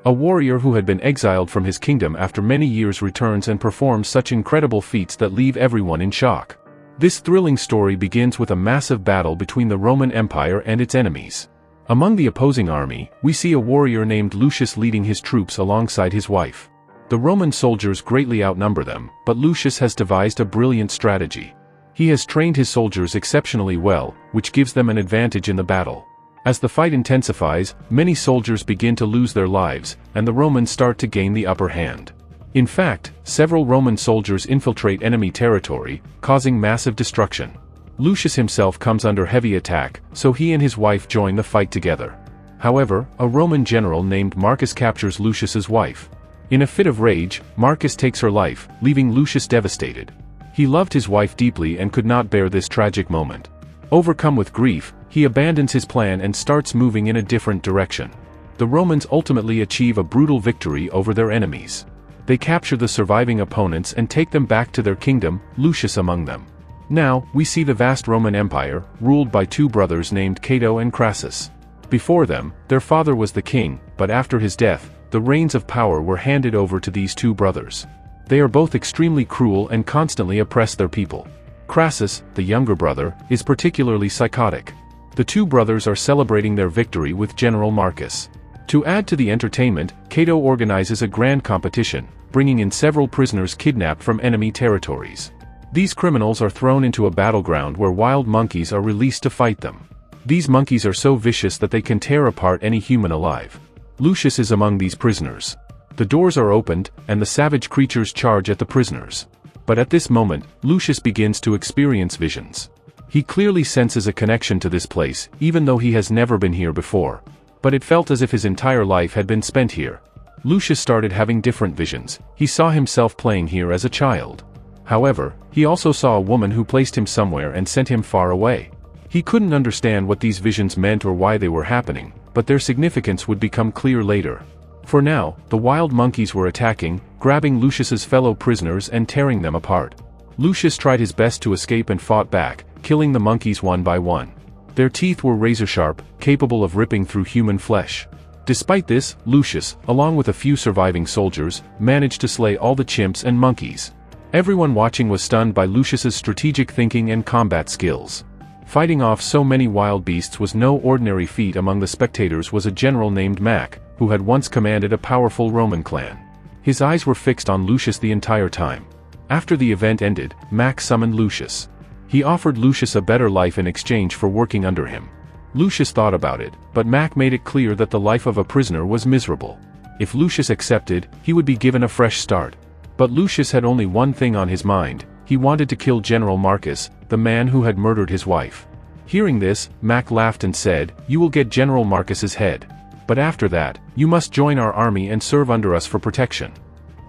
A warrior who had been exiled from his kingdom after many years returns and performs such incredible feats that leave everyone in shock. This thrilling story begins with a massive battle between the Roman Empire and its enemies. Among the opposing army, we see a warrior named Lucius leading his troops alongside his wife. The Roman soldiers greatly outnumber them, but Lucius has devised a brilliant strategy. He has trained his soldiers exceptionally well, which gives them an advantage in the battle. As the fight intensifies, many soldiers begin to lose their lives, and the Romans start to gain the upper hand. In fact, several Roman soldiers infiltrate enemy territory, causing massive destruction. Lucius himself comes under heavy attack, so he and his wife join the fight together. However, a Roman general named Marcus captures Lucius's wife. In a fit of rage, Marcus takes her life, leaving Lucius devastated. He loved his wife deeply and could not bear this tragic moment. Overcome with grief, he abandons his plan and starts moving in a different direction. The Romans ultimately achieve a brutal victory over their enemies. They capture the surviving opponents and take them back to their kingdom, Lucius among them. Now, we see the vast Roman Empire, ruled by two brothers named Cato and Crassus. Before them, their father was the king, but after his death, the reins of power were handed over to these two brothers. They are both extremely cruel and constantly oppress their people. Crassus, the younger brother, is particularly psychotic. The two brothers are celebrating their victory with General Marcus. To add to the entertainment, Cato organizes a grand competition, bringing in several prisoners kidnapped from enemy territories. These criminals are thrown into a battleground where wild monkeys are released to fight them. These monkeys are so vicious that they can tear apart any human alive. Lucius is among these prisoners. The doors are opened, and the savage creatures charge at the prisoners. But at this moment, Lucius begins to experience visions. He clearly senses a connection to this place, even though he has never been here before. But it felt as if his entire life had been spent here. Lucius started having different visions. He saw himself playing here as a child. However, he also saw a woman who placed him somewhere and sent him far away. He couldn't understand what these visions meant or why they were happening, but their significance would become clear later. For now, the wild monkeys were attacking, grabbing Lucius's fellow prisoners and tearing them apart. Lucius tried his best to escape and fought back, killing the monkeys one by one. Their teeth were razor-sharp, capable of ripping through human flesh. Despite this, Lucius, along with a few surviving soldiers, managed to slay all the chimps and monkeys. Everyone watching was stunned by Lucius's strategic thinking and combat skills. Fighting off so many wild beasts was no ordinary feat. Among the spectators was a general named Mac, who had once commanded a powerful Roman clan. His eyes were fixed on Lucius the entire time. After the event ended, Mac summoned Lucius. He offered Lucius a better life in exchange for working under him. Lucius thought about it, but Mac made it clear that the life of a prisoner was miserable. If Lucius accepted, he would be given a fresh start. But Lucius had only one thing on his mind: he wanted to kill General Marcus, the man who had murdered his wife. Hearing this, Mac laughed and said, "You will get General Marcus's head. But after that, you must join our army and serve under us for protection."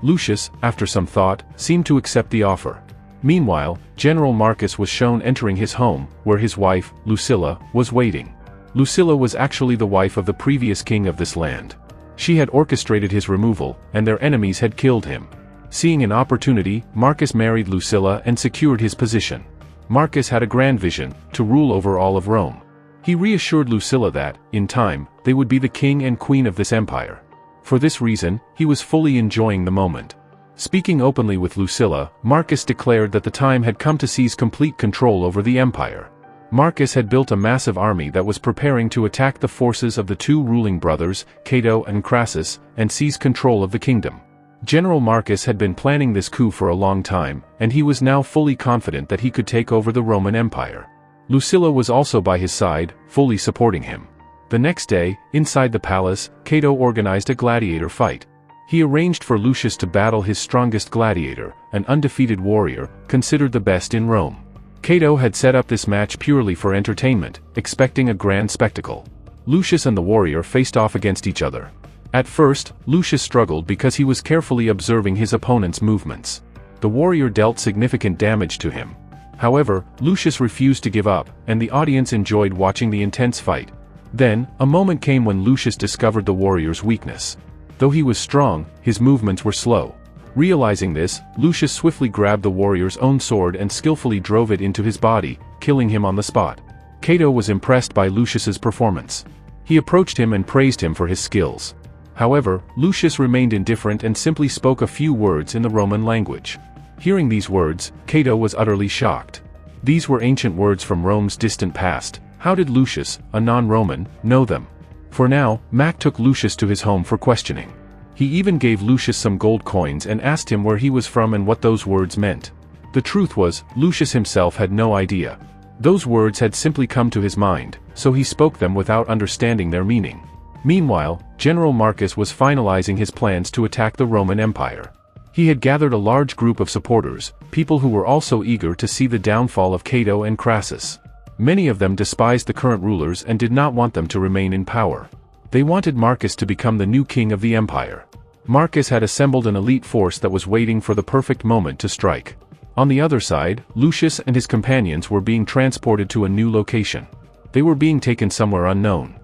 Lucius, after some thought, seemed to accept the offer. Meanwhile, General Marcus was shown entering his home, where his wife, Lucilla, was waiting. Lucilla was actually the wife of the previous king of this land. She had orchestrated his removal, and their enemies had killed him. Seeing an opportunity, Marcus married Lucilla and secured his position. Marcus had a grand vision: to rule over all of Rome. He reassured Lucilla that, in time, they would be the king and queen of this empire. For this reason, he was fully enjoying the moment. Speaking openly with Lucilla, Marcus declared that the time had come to seize complete control over the empire. Marcus had built a massive army that was preparing to attack the forces of the two ruling brothers, Cato and Crassus, and seize control of the kingdom. General Marcus had been planning this coup for a long time, and he was now fully confident that he could take over the Roman Empire. Lucilla was also by his side, fully supporting him. The next day, inside the palace, Cato organized a gladiator fight. He arranged for Lucius to battle his strongest gladiator, an undefeated warrior, considered the best in Rome. Cato had set up this match purely for entertainment, expecting a grand spectacle. Lucius and the warrior faced off against each other. At first, Lucius struggled because he was carefully observing his opponent's movements. The warrior dealt significant damage to him. However, Lucius refused to give up, and the audience enjoyed watching the intense fight. Then, a moment came when Lucius discovered the warrior's weakness. Though he was strong, his movements were slow. Realizing this, Lucius swiftly grabbed the warrior's own sword and skillfully drove it into his body, killing him on the spot. Cato was impressed by Lucius's performance. He approached him and praised him for his skills. However, Lucius remained indifferent and simply spoke a few words in the Roman language. Hearing these words, Cato was utterly shocked. These were ancient words from Rome's distant past. How did Lucius, a non-Roman, know them? For now, Mac took Lucius to his home for questioning. He even gave Lucius some gold coins and asked him where he was from and what those words meant. The truth was, Lucius himself had no idea. Those words had simply come to his mind, so he spoke them without understanding their meaning. Meanwhile, General Marcus was finalizing his plans to attack the Roman Empire. He had gathered a large group of supporters, people who were also eager to see the downfall of Cato and Crassus. Many of them despised the current rulers and did not want them to remain in power. They wanted Marcus to become the new king of the empire. Marcus had assembled an elite force that was waiting for the perfect moment to strike. On the other side, Lucius and his companions were being transported to a new location. They were being taken somewhere unknown.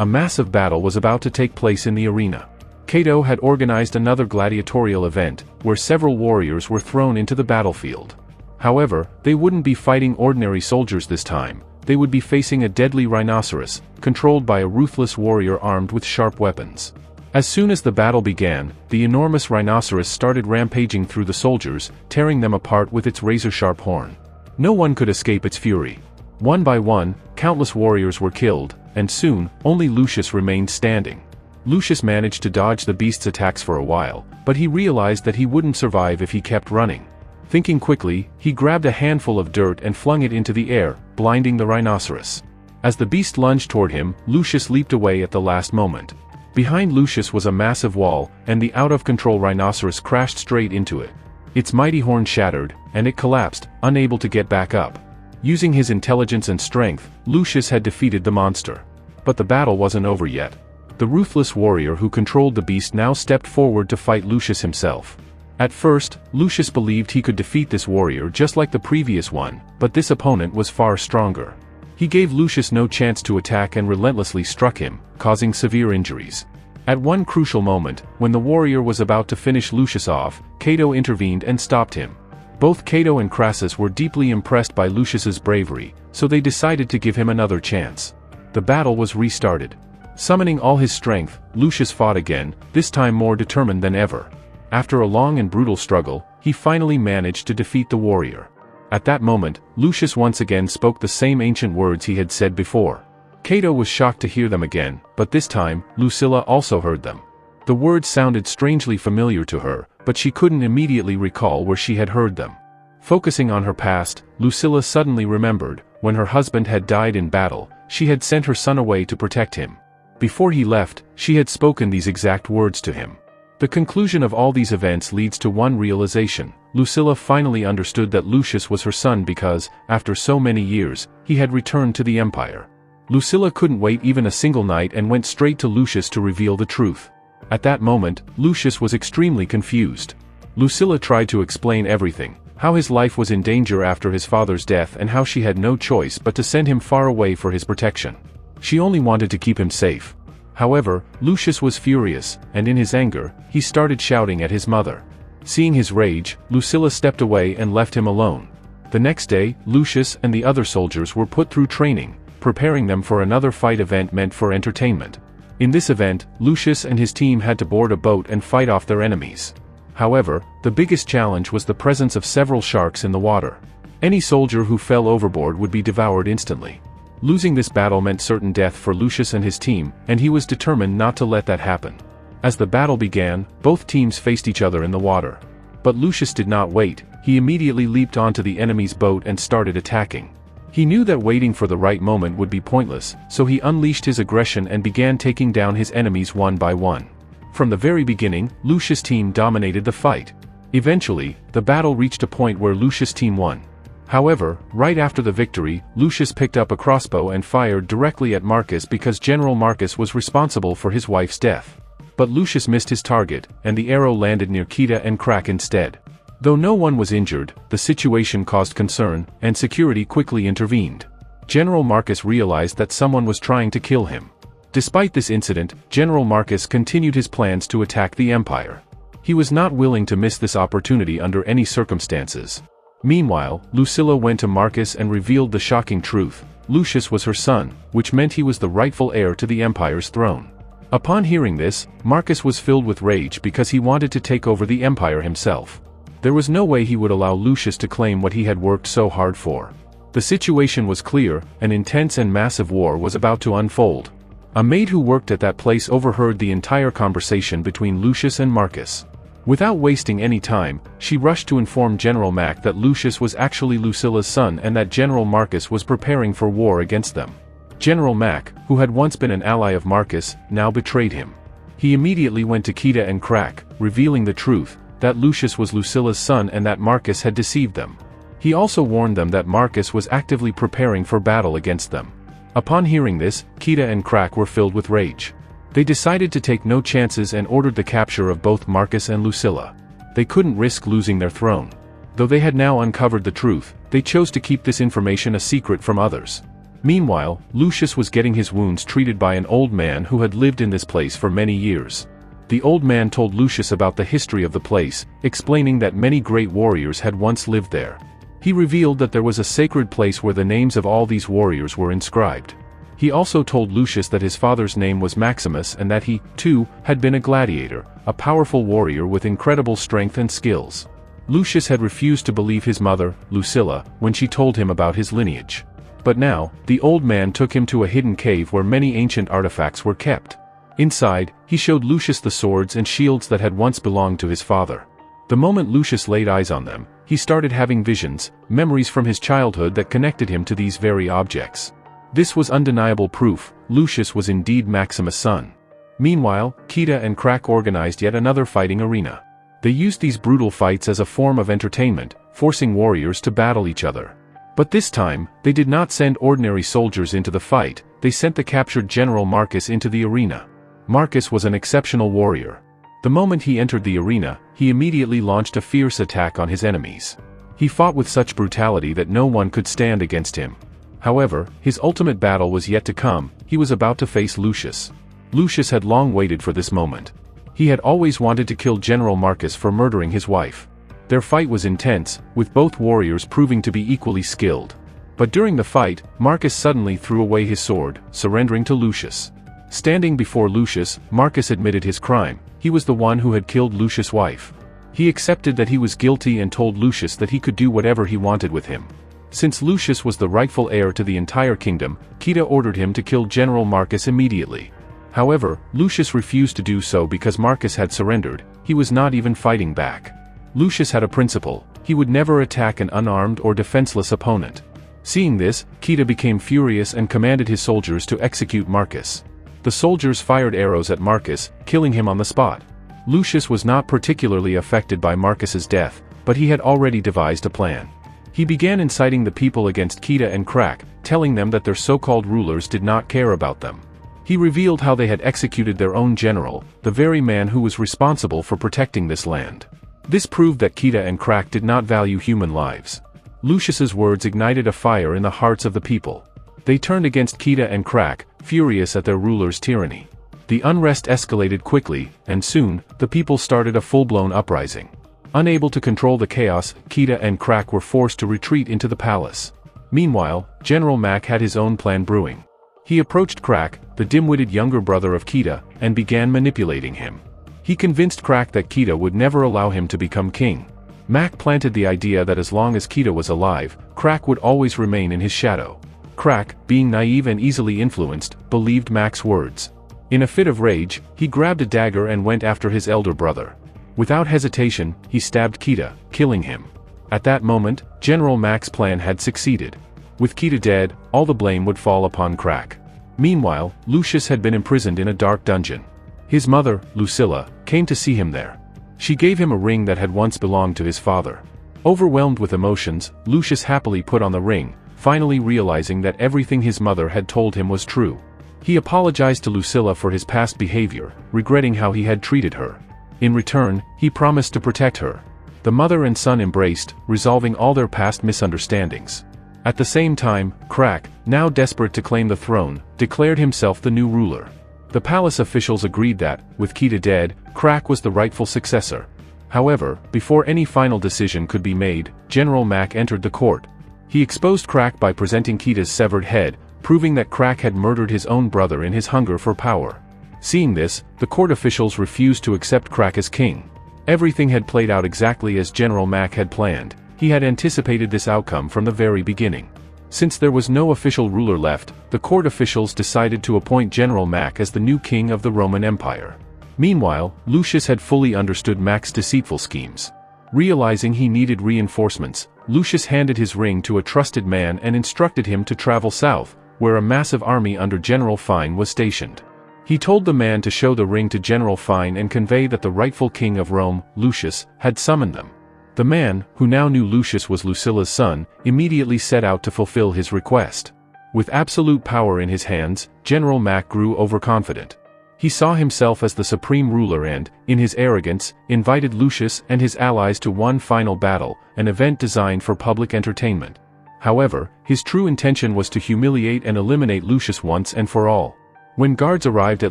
A massive battle was about to take place in the arena. Cato had organized another gladiatorial event, where several warriors were thrown into the battlefield. However, they wouldn't be fighting ordinary soldiers this time. They would be facing a deadly rhinoceros, controlled by a ruthless warrior armed with sharp weapons. As soon as the battle began, the enormous rhinoceros started rampaging through the soldiers, tearing them apart with its razor-sharp horn. No one could escape its fury. One by one, countless warriors were killed, and soon, only Lucius remained standing. Lucius managed to dodge the beast's attacks for a while, but he realized that he wouldn't survive if he kept running. Thinking quickly, he grabbed a handful of dirt and flung it into the air, blinding the rhinoceros. As the beast lunged toward him, Lucius leaped away at the last moment. Behind Lucius was a massive wall, and the out-of-control rhinoceros crashed straight into it. Its mighty horn shattered, and it collapsed, unable to get back up. Using his intelligence and strength, Lucius had defeated the monster. But the battle wasn't over yet. The ruthless warrior who controlled the beast now stepped forward to fight Lucius himself. At first, Lucius believed he could defeat this warrior just like the previous one, but this opponent was far stronger. He gave Lucius no chance to attack and relentlessly struck him, causing severe injuries. At one crucial moment, when the warrior was about to finish Lucius off, Cato intervened and stopped him. Both Cato and Crassus were deeply impressed by Lucius's bravery, so they decided to give him another chance. The battle was restarted. Summoning all his strength, Lucius fought again, this time more determined than ever. After a long and brutal struggle, he finally managed to defeat the warrior. At that moment, Lucius once again spoke the same ancient words he had said before. Cato was shocked to hear them again, but this time, Lucilla also heard them. The words sounded strangely familiar to her, but she couldn't immediately recall where she had heard them. Focusing on her past, Lucilla suddenly remembered, when her husband had died in battle, she had sent her son away to protect him. Before he left, she had spoken these exact words to him. The conclusion of all these events leads to one realization. Lucilla finally understood that Lucius was her son because, after so many years, he had returned to the empire. Lucilla couldn't wait even a single night and went straight to Lucius to reveal the truth. At that moment, Lucius was extremely confused. Lucilla tried to explain everything, how his life was in danger after his father's death and how she had no choice but to send him far away for his protection. She only wanted to keep him safe. However, Lucius was furious, and in his anger, he started shouting at his mother. Seeing his rage, Lucilla stepped away and left him alone. The next day, Lucius and the other soldiers were put through training, preparing them for another fight event meant for entertainment. In this event, Lucius and his team had to board a boat and fight off their enemies. However, the biggest challenge was the presence of several sharks in the water. Any soldier who fell overboard would be devoured instantly. Losing this battle meant certain death for Lucius and his team, and he was determined not to let that happen. As the battle began, both teams faced each other in the water. But Lucius did not wait, he immediately leaped onto the enemy's boat and started attacking. He knew that waiting for the right moment would be pointless, so he unleashed his aggression and began taking down his enemies one by one. From the very beginning, Lucius' team dominated the fight. Eventually, the battle reached a point where Lucius' team won. However, right after the victory, Lucius picked up a crossbow and fired directly at Marcus because General Marcus was responsible for his wife's death. But Lucius missed his target, and the arrow landed near Kita and Crack instead. Though no one was injured, the situation caused concern, and security quickly intervened. General Marcus realized that someone was trying to kill him. Despite this incident, General Marcus continued his plans to attack the empire. He was not willing to miss this opportunity under any circumstances. Meanwhile, Lucilla went to Marcus and revealed the shocking truth. Lucius was her son, which meant he was the rightful heir to the empire's throne. Upon hearing this, Marcus was filled with rage because he wanted to take over the empire himself. There was no way he would allow Lucius to claim what he had worked so hard for. The situation was clear, an intense and massive war was about to unfold. A maid who worked at that place overheard the entire conversation between Lucius and Marcus. Without wasting any time, she rushed to inform General Mac that Lucius was actually Lucilla's son and that General Marcus was preparing for war against them. General Mac, who had once been an ally of Marcus, now betrayed him. He immediately went to Kita and Crack, revealing the truth, that Lucius was Lucilla's son and that Marcus had deceived them. He also warned them that Marcus was actively preparing for battle against them. Upon hearing this, Kita and Crack were filled with rage. They decided to take no chances and ordered the capture of both Marcus and Lucilla. They couldn't risk losing their throne. Though they had now uncovered the truth, they chose to keep this information a secret from others. Meanwhile, Lucius was getting his wounds treated by an old man who had lived in this place for many years. The old man told Lucius about the history of the place, explaining that many great warriors had once lived there. He revealed that there was a sacred place where the names of all these warriors were inscribed. He also told Lucius that his father's name was Maximus and that he, too, had been a gladiator, a powerful warrior with incredible strength and skills. Lucius had refused to believe his mother, Lucilla, when she told him about his lineage. But now, the old man took him to a hidden cave where many ancient artifacts were kept. Inside, he showed Lucius the swords and shields that had once belonged to his father. The moment Lucius laid eyes on them, he started having visions, memories from his childhood that connected him to these very objects. This was undeniable proof, Lucius was indeed Maximus' son. Meanwhile, Kita and Crack organized yet another fighting arena. They used these brutal fights as a form of entertainment, forcing warriors to battle each other. But this time, they did not send ordinary soldiers into the fight, they sent the captured General Marcus into the arena. Marcus was an exceptional warrior. The moment he entered the arena, he immediately launched a fierce attack on his enemies. He fought with such brutality that no one could stand against him. However, his ultimate battle was yet to come, he was about to face Lucius. Lucius had long waited for this moment. He had always wanted to kill General Marcus for murdering his wife. Their fight was intense, with both warriors proving to be equally skilled. But during the fight, Marcus suddenly threw away his sword, surrendering to Lucius. Standing before Lucius, Marcus admitted his crime. He was the one who had killed Lucius' wife. He accepted that he was guilty and told Lucius that he could do whatever he wanted with him. Since Lucius was the rightful heir to the entire kingdom, Kita ordered him to kill General Marcus immediately. However, Lucius refused to do so because Marcus had surrendered, he was not even fighting back. Lucius had a principle, he would never attack an unarmed or defenseless opponent. Seeing this, Kita became furious and commanded his soldiers to execute Marcus. The soldiers fired arrows at Marcus, killing him on the spot. Lucius was not particularly affected by Marcus's death, but he had already devised a plan. He began inciting the people against Kita and Crack, telling them that their so-called rulers did not care about them. He revealed how they had executed their own general, the very man who was responsible for protecting this land. This proved that Kita and Crack did not value human lives. Lucius's words ignited a fire in the hearts of the people. They turned against Kita and Crack, furious at their ruler's tyranny. The unrest escalated quickly, and soon, the people started a full-blown uprising. Unable to control the chaos, Kita and Crack were forced to retreat into the palace. Meanwhile, General Mac had his own plan brewing. He approached Crack, the dim-witted younger brother of Kita, and began manipulating him. He convinced Crack that Kita would never allow him to become king. Mac planted the idea that as long as Kita was alive, Crack would always remain in his shadow. Crack, being naive and easily influenced, believed Mac's words. In a fit of rage, he grabbed a dagger and went after his elder brother. Without hesitation, he stabbed Kita, killing him. At that moment, General Mac's plan had succeeded. With Kita dead, all the blame would fall upon Crack. Meanwhile, Lucius had been imprisoned in a dark dungeon. His mother, Lucilla, came to see him there. She gave him a ring that had once belonged to his father. Overwhelmed with emotions, Lucius happily put on the ring, finally realizing that everything his mother had told him was true. He apologized to Lucilla for his past behavior, regretting how he had treated her. In return, he promised to protect her. The mother and son embraced, resolving all their past misunderstandings. At the same time, Crack, now desperate to claim the throne, declared himself the new ruler. The palace officials agreed that, with Kita dead, Crack was the rightful successor. However, before any final decision could be made, General Mac entered the court. He exposed Crack by presenting Kita's severed head, proving that Crack had murdered his own brother in his hunger for power. Seeing this, the court officials refused to accept Crack as king. Everything had played out exactly as General Mack had planned. He had anticipated this outcome from the very beginning. Since there was no official ruler left, the court officials decided to appoint General Mack as the new king of the Roman Empire. Meanwhile, Lucius had fully understood Mack's deceitful schemes. Realizing he needed reinforcements, Lucius handed his ring to a trusted man and instructed him to travel south, where a massive army under General Fine was stationed. He told the man to show the ring to General Fine and convey that the rightful king of Rome, Lucius, had summoned them. The man, who now knew Lucius was Lucilla's son, immediately set out to fulfill his request. With absolute power in his hands, General Mack grew overconfident. He saw himself as the supreme ruler and, in his arrogance, invited Lucius and his allies to one final battle, an event designed for public entertainment. However, his true intention was to humiliate and eliminate Lucius once and for all. When guards arrived at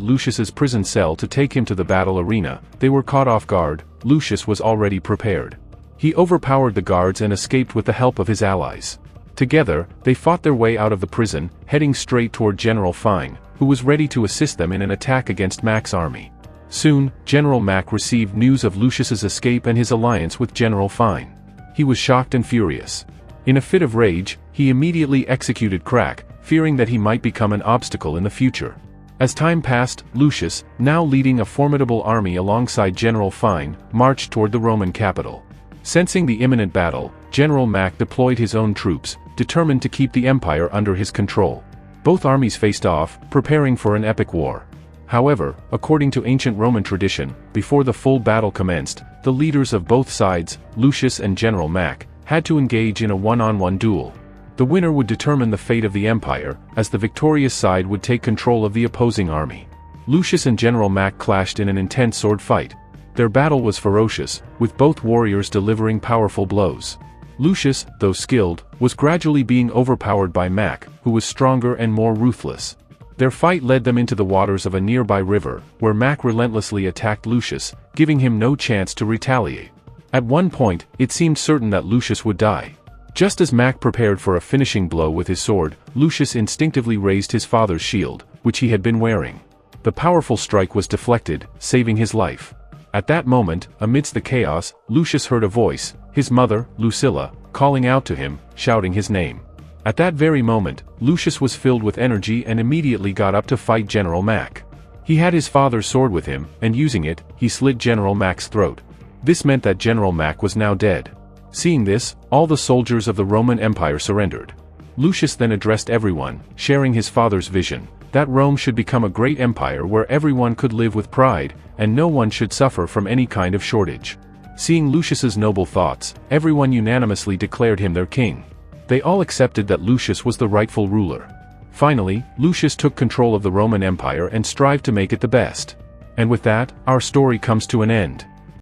Lucius's prison cell to take him to the battle arena, they were caught off guard. Lucius was already prepared. He overpowered the guards and escaped with the help of his allies. Together, they fought their way out of the prison, heading straight toward General Fine, who was ready to assist them in an attack against Mack's army. Soon, General Mack received news of Lucius's escape and his alliance with General Fine. He was shocked and furious. In a fit of rage, he immediately executed Crack, fearing that he might become an obstacle in the future. As time passed, Lucius, now leading a formidable army alongside General Fine, marched toward the Roman capital. Sensing the imminent battle, General Mack deployed his own troops, determined to keep the empire under his control. Both armies faced off, preparing for an epic war. However, according to ancient Roman tradition, before the full battle commenced, the leaders of both sides, Lucius and General Mack, had to engage in a one-on-one duel. The winner would determine the fate of the empire, as the victorious side would take control of the opposing army. Lucius and General Mack clashed in an intense sword fight. Their battle was ferocious, with both warriors delivering powerful blows. Lucius, though skilled, was gradually being overpowered by Mack, who was stronger and more ruthless. Their fight led them into the waters of a nearby river, where Mack relentlessly attacked Lucius, giving him no chance to retaliate. At one point, it seemed certain that Lucius would die. Just as Mack prepared for a finishing blow with his sword, Lucius instinctively raised his father's shield, which he had been wearing. The powerful strike was deflected, saving his life. At that moment, amidst the chaos, Lucius heard a voice, his mother, Lucilla, calling out to him, shouting his name. At that very moment, Lucius was filled with energy and immediately got up to fight General Mack. He had his father's sword with him, and using it, he slit General Mack's throat. This meant that General Mack was now dead. Seeing this, all the soldiers of the Roman Empire surrendered. Lucius then addressed everyone, sharing his father's vision, that Rome should become a great empire where everyone could live with pride, and no one should suffer from any kind of shortage. Seeing Lucius's noble thoughts, everyone unanimously declared him their king. They all accepted that Lucius was the rightful ruler. Finally, Lucius took control of the Roman Empire and strived to make it the best. And with that, our story comes to an end.